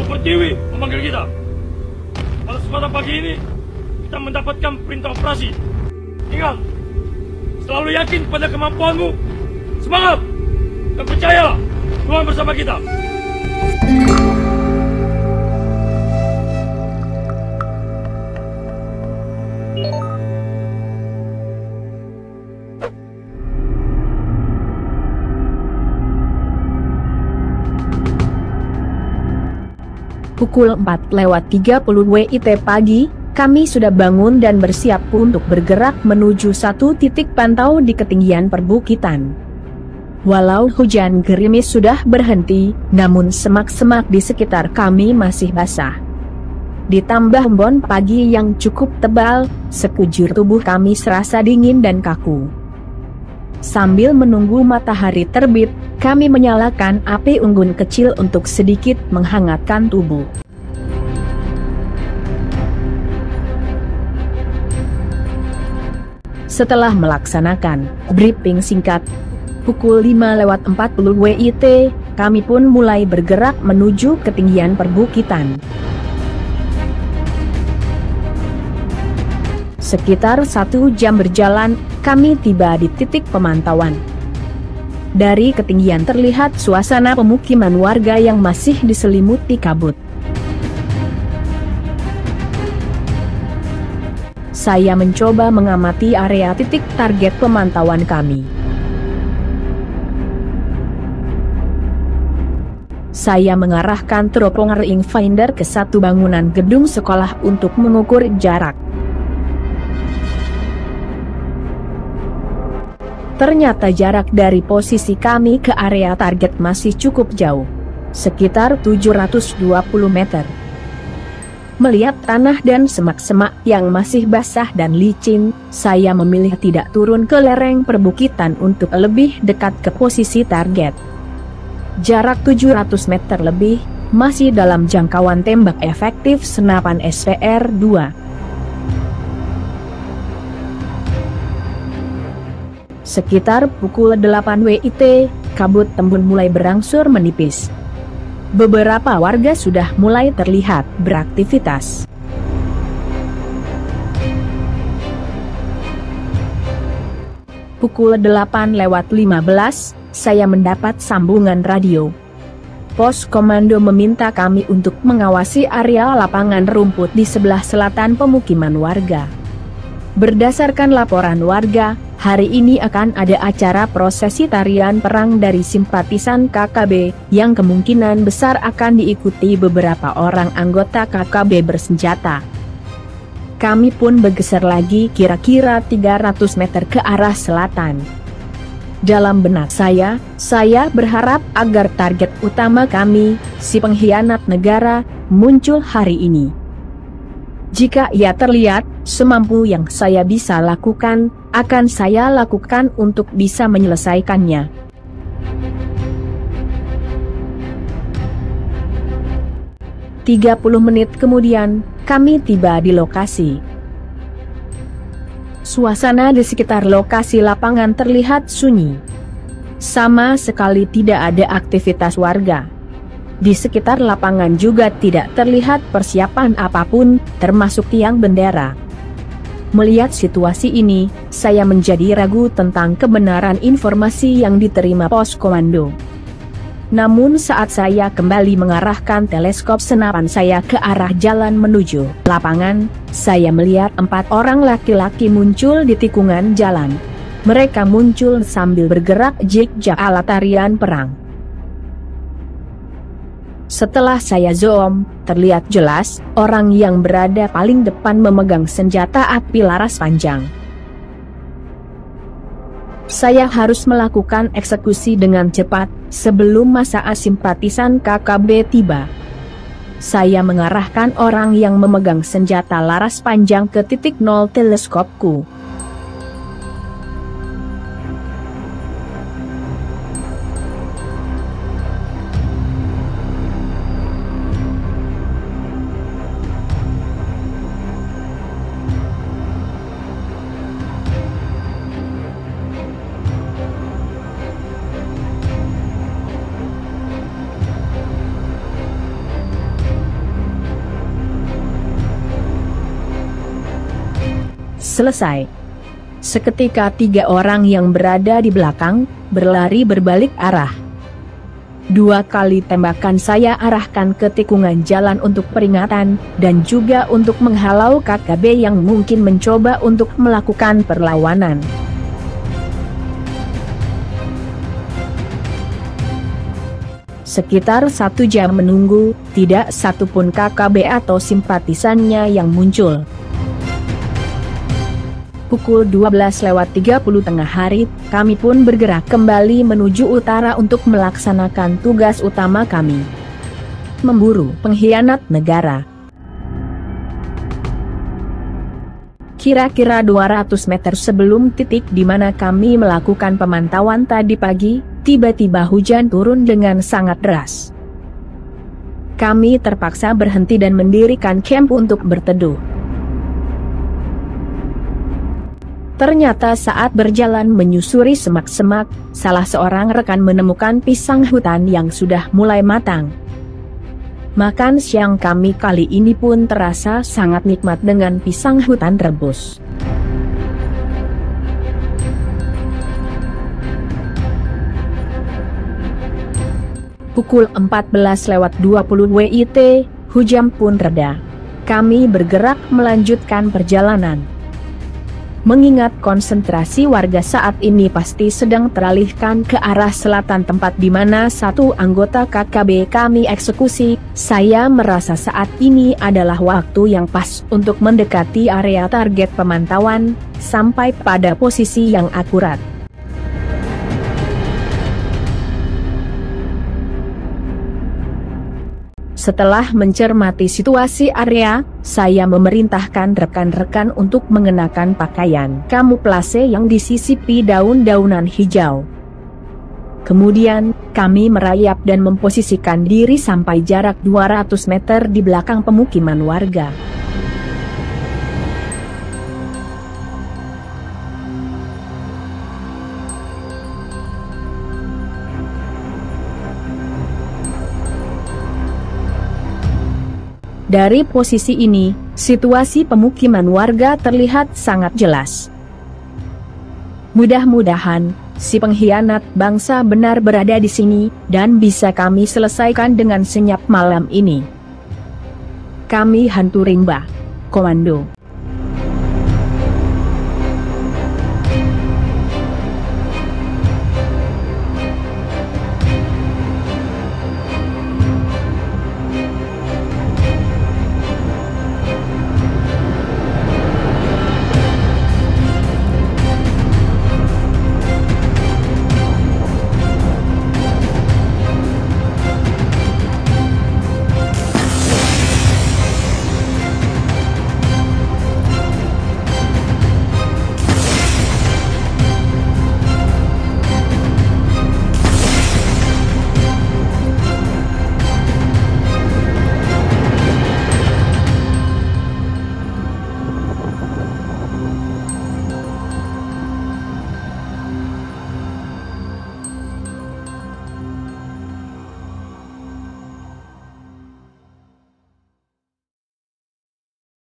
Prabu Pertiwi memanggil kita. Pada kesempatan pagi ini, kita mendapatkan perintah operasi. Ingat, selalu yakin pada kemampuanmu. Semangat dan percayalah, Tuhan bersama kita. Pukul 4:30 WIT pagi, kami sudah bangun dan bersiap untuk bergerak menuju satu titik pantau di ketinggian perbukitan. Walau hujan gerimis sudah berhenti, namun semak-semak di sekitar kami masih basah. Ditambah embun pagi yang cukup tebal, sekujur tubuh kami serasa dingin dan kaku. Sambil menunggu matahari terbit, kami menyalakan api unggun kecil untuk sedikit menghangatkan tubuh. Setelah melaksanakan briefing singkat, pukul 5:40 WIT, kami pun mulai bergerak menuju ketinggian perbukitan. Sekitar 1 jam berjalan, kami tiba di titik pemantauan. Dari ketinggian terlihat suasana pemukiman warga yang masih diselimuti kabut. Saya mencoba mengamati area titik target pemantauan kami. Saya mengarahkan teropong rangefinder ke satu bangunan gedung sekolah untuk mengukur jarak. Ternyata jarak dari posisi kami ke area target masih cukup jauh, sekitar 720 meter. Melihat tanah dan semak-semak yang masih basah dan licin, saya memilih tidak turun ke lereng perbukitan untuk lebih dekat ke posisi target. Jarak 700 meter lebih, masih dalam jangkauan tembak efektif senapan SPR-2. Sekitar pukul 8 WIT, kabut embun mulai berangsur menipis. Beberapa warga sudah mulai terlihat beraktivitas. Pukul 8:15, saya mendapat sambungan radio. Pos komando meminta kami untuk mengawasi area lapangan rumput di sebelah selatan pemukiman warga. Berdasarkan laporan warga, hari ini akan ada acara prosesi tarian perang dari simpatisan KKB, yang kemungkinan besar akan diikuti beberapa orang anggota KKB bersenjata. Kami pun bergeser lagi kira-kira 300 meter ke arah selatan. Dalam benak saya berharap agar target utama kami, si pengkhianat negara, muncul hari ini. Jika ia terlihat, semampu yang saya bisa lakukan, akan saya lakukan untuk bisa menyelesaikannya. Tiga 30 menit kemudian, kami tiba di lokasi. Suasana di sekitar lokasi lapangan terlihat sunyi. Sama sekali tidak ada aktivitas warga. Di sekitar lapangan juga tidak terlihat persiapan apapun, termasuk tiang bendera. Melihat situasi ini, saya menjadi ragu tentang kebenaran informasi yang diterima pos komando. Namun saat saya kembali mengarahkan teleskop senapan saya ke arah jalan menuju lapangan, saya melihat 4 orang laki-laki muncul di tikungan jalan. Mereka muncul sambil bergerak zigzag ala tarian perang. Setelah saya zoom, terlihat jelas, orang yang berada paling depan memegang senjata api laras panjang. Saya harus melakukan eksekusi dengan cepat, sebelum masa simpatisan KKB tiba. Saya mengarahkan orang yang memegang senjata laras panjang ke titik 0 teleskopku. selesai. Seketika 3 orang yang berada di belakang berlari berbalik arah. 2 kali tembakan saya arahkan ke tikungan jalan untuk peringatan, dan juga untuk menghalau KKB yang mungkin mencoba untuk melakukan perlawanan. Sekitar 1 jam menunggu, tidak satupun KKB atau simpatisannya yang muncul. Pukul 12:30 tengah hari, kami pun bergerak kembali menuju utara untuk melaksanakan tugas utama kami. Memburu pengkhianat negara. Kira-kira 200 meter sebelum titik di mana kami melakukan pemantauan tadi pagi, tiba-tiba hujan turun dengan sangat deras. Kami terpaksa berhenti dan mendirikan camp untuk berteduh. Ternyata saat berjalan menyusuri semak-semak, salah seorang rekan menemukan pisang hutan yang sudah mulai matang. Makan siang kami kali ini pun terasa sangat nikmat dengan pisang hutan rebus. Pukul 14:20 WIT, hujan pun reda. Kami bergerak melanjutkan perjalanan. Mengingat konsentrasi warga saat ini pasti sedang teralihkan ke arah selatan tempat di mana satu anggota KKB kami eksekusi, saya merasa saat ini adalah waktu yang pas untuk mendekati area target pemantauan, sampai pada posisi yang akurat. Setelah mencermati situasi area, saya memerintahkan rekan-rekan untuk mengenakan pakaian kamuflase yang disisipi daun-daunan hijau. Kemudian, kami merayap dan memposisikan diri sampai jarak 200 meter di belakang pemukiman warga. Dari posisi ini, situasi pemukiman warga terlihat sangat jelas. Mudah-mudahan, si pengkhianat bangsa benar berada di sini, dan bisa kami selesaikan dengan senyap malam ini. Kami hantu rimba, Komando.